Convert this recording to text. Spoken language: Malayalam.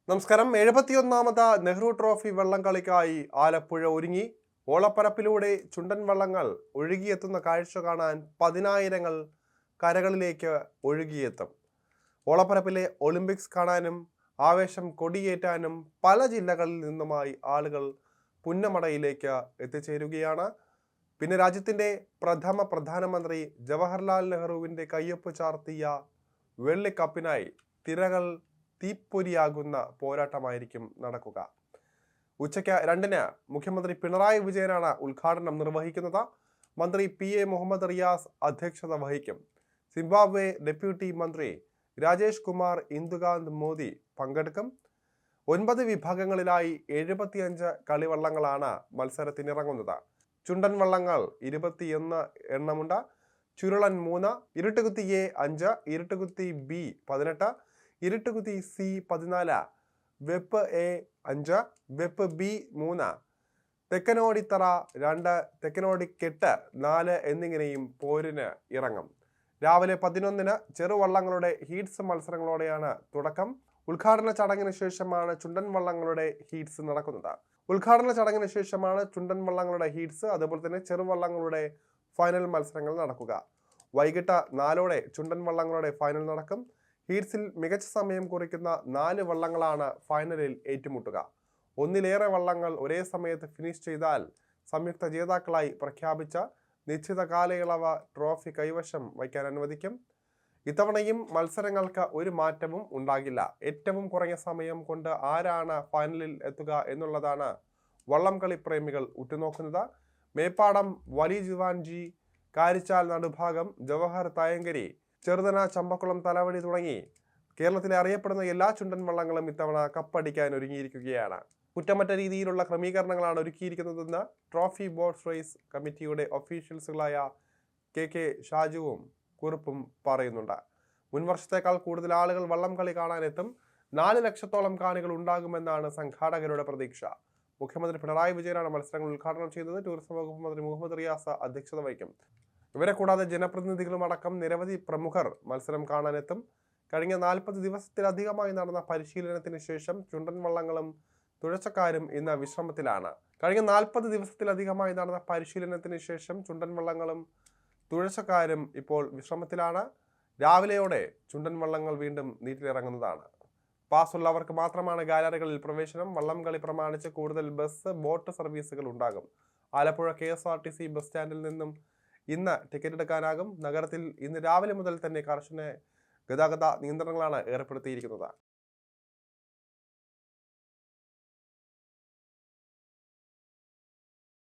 നമസ്കാരം. 71ാമത് നെഹ്റു ട്രോഫി വള്ളംകളിക്കായി ആലപ്പുഴ ഒരുങ്ങി. ഓളപ്പരപ്പിലൂടെ ചുണ്ടൻ വള്ളങ്ങൾ ഒഴുകിയെത്തുന്ന കാഴ്ച കാണാൻ പതിനായിരങ്ങൾ കരകളിലേക്ക് ഒഴുകിയെത്തും. ഓളപ്പരപ്പിലെ ഒളിമ്പിക്സ് കാണാനും ആവേശം കൊടിയേറ്റാനും പല ജില്ലകളിൽ നിന്നുമായി ആളുകൾ പുന്നമടയിലേക്ക് എത്തിച്ചേരുകയാണ്. പിന്നെ രാജ്യത്തിൻ്റെ പ്രധാനമന്ത്രി ജവഹർലാൽ നെഹ്റുവിൻ്റെ കയ്യൊപ്പ് ചാർത്തിയ വെള്ളിക്കപ്പിനായി തിരകൾ തീപ്പൊരിയാകുന്ന പോരാട്ടമായിരിക്കും നടക്കുക. ഉച്ചയ്ക്ക് 2-ന് മുഖ്യമന്ത്രി പിണറായി വിജയനാണ് ഉദ്ഘാടനം നിർവഹിക്കുന്നത്. മന്ത്രി PA മുഹമ്മദ് റിയാസ് അധ്യക്ഷത വഹിക്കും. സിംബാബ്വെ ഡെപ്യൂട്ടി മന്ത്രി രാജേഷ് കുമാർ ഇന്ദുകാന്ത് മോദി പങ്കെടുക്കും. 9 വിഭാഗങ്ങളിലായി 75 കളിവള്ളങ്ങളാണ് മത്സരത്തിനിറങ്ങുന്നത്. ചുണ്ടൻ വള്ളങ്ങൾ 21 എണ്ണമുണ്ട്. ചുരുളൻ 3, ഇരുട്ടുകുത്തി A 5, ഇരുട്ടുകുത്തി B 18, ഇരുട്ടുകുത്തി C 14, വെപ്പ് A 5, വെപ്പ് B 3, തെക്കനോടിത്തറ 2, തെക്കനോടിക്കെട്ട് 4 എന്നിങ്ങനെയും പോരിന് ഇറങ്ങും. രാവിലെ 11-ന് ചെറുവള്ളങ്ങളുടെ ഹീറ്റ്സ് മത്സരങ്ങളോടെയാണ് തുടക്കം. ഉദ്ഘാടന ചടങ്ങിന് ശേഷമാണ് ചുണ്ടൻ വള്ളങ്ങളുടെ ഹീറ്റ്സ് നടക്കുന്നത്. അതുപോലെ തന്നെ ചെറുവള്ളങ്ങളുടെ ഫൈനൽ മത്സരങ്ങൾ നടക്കുക. വൈകിട്ട് 4-ഓടെ ചുണ്ടൻ വള്ളങ്ങളുടെ ഫൈനൽ നടക്കും. ഹീറ്റ്സിൽ മികച്ച സമയം കുറിക്കുന്ന 4 വള്ളങ്ങളാണ് ഫൈനലിൽ ഏറ്റുമുട്ടുക. ഒന്നിലേറെ വള്ളങ്ങൾ ഒരേ സമയത്ത് ഫിനിഷ് ചെയ്താൽ സംയുക്ത ജേതാക്കളായി പ്രഖ്യാപിച്ച നിശ്ചിത കാലയളവ് ട്രോഫി കൈവശം വയ്ക്കാൻ അനുവദിക്കും. ഇത്തവണയും മത്സരങ്ങൾക്ക് ഒരു മാറ്റവും ഉണ്ടാകില്ല. ഏറ്റവും കുറഞ്ഞ സമയം കൊണ്ട് ആരാണ് ഫൈനലിൽ എത്തുക എന്നുള്ളതാണ് വള്ളംകളി പ്രേമികൾ ഉറ്റുനോക്കുന്നത്. മേപ്പാടം, വലിയ ജുവാൻജി, കാരിച്ചാൽ നടുഭാഗം, ജവഹർ തായങ്കരി, ചെറുതന, ചമ്പക്കുളം, തലവടി തുടങ്ങി കേരളത്തിലെ അറിയപ്പെടുന്ന എല്ലാ ചുണ്ടൻ വള്ളങ്ങളും ഇത്തവണ കപ്പടിക്കാൻ ഒരുങ്ങിയിരിക്കുകയാണ്. കുറ്റമറ്റ രീതിയിലുള്ള ക്രമീകരണങ്ങളാണ് ഒരുക്കിയിരിക്കുന്നതെന്ന് ട്രോഫി ബോട്ട് റേസ് കമ്മിറ്റിയുടെ ഒഫീഷ്യൽസുകളായ KK ഷാജുവും കുറുപ്പും പറയുന്നുണ്ട്. മുൻവർഷത്തേക്കാൾ കൂടുതൽ ആളുകൾ വള്ളംകളി കാണാനെത്തും. 4 ലക്ഷത്തോളം കാണികൾ ഉണ്ടാകുമെന്നാണ് സംഘാടകരുടെ പ്രതീക്ഷ. മുഖ്യമന്ത്രി പിണറായി വിജയനാണ് മത്സരങ്ങൾ ഉദ്ഘാടനം ചെയ്യുന്നത്. ടൂറിസം വകുപ്പ് മന്ത്രി മുഹമ്മദ് റിയാസ് അധ്യക്ഷത വഹിക്കും. ഇവരെ കൂടാതെ ജനപ്രതിനിധികളും അടക്കം നിരവധി പ്രമുഖർ മത്സരം കാണാനെത്തും. കഴിഞ്ഞ 40 ദിവസത്തിലധികമായി നടന്ന പരിശീലനത്തിന് ശേഷം ചുണ്ടൻ വള്ളങ്ങളും തുഴച്ചക്കാരും ഇന്ന് വിശ്രമത്തിലാണ്. ചുണ്ടൻ വള്ളങ്ങളും തുഴച്ചക്കാരും ഇപ്പോൾ വിശ്രമത്തിലാണ്. രാവിലെയോടെ ചുണ്ടൻ വള്ളങ്ങൾ വീണ്ടും നീറ്റിലിറങ്ങുന്നതാണ്. പാസ് ഉള്ളവർക്ക് മാത്രമാണ് ഗാലറികളിൽ പ്രവേശനം. വള്ളംകളി പ്രമാണിച്ച് കൂടുതൽ ബസ്, ബോട്ട് സർവീസുകൾ ഉണ്ടാകും. ആലപ്പുഴ KSRTC ബസ് സ്റ്റാൻഡിൽ നിന്നും ഇന്ന് ടിക്കറ്റ് എടുക്കാനാകും. നഗരത്തിൽ ഇന്ന് രാവിലെ മുതൽ തന്നെ കർശന ഗതാഗത നിയന്ത്രണങ്ങളാണ് ഏർപ്പെടുത്തിയിരിക്കുന്നത്.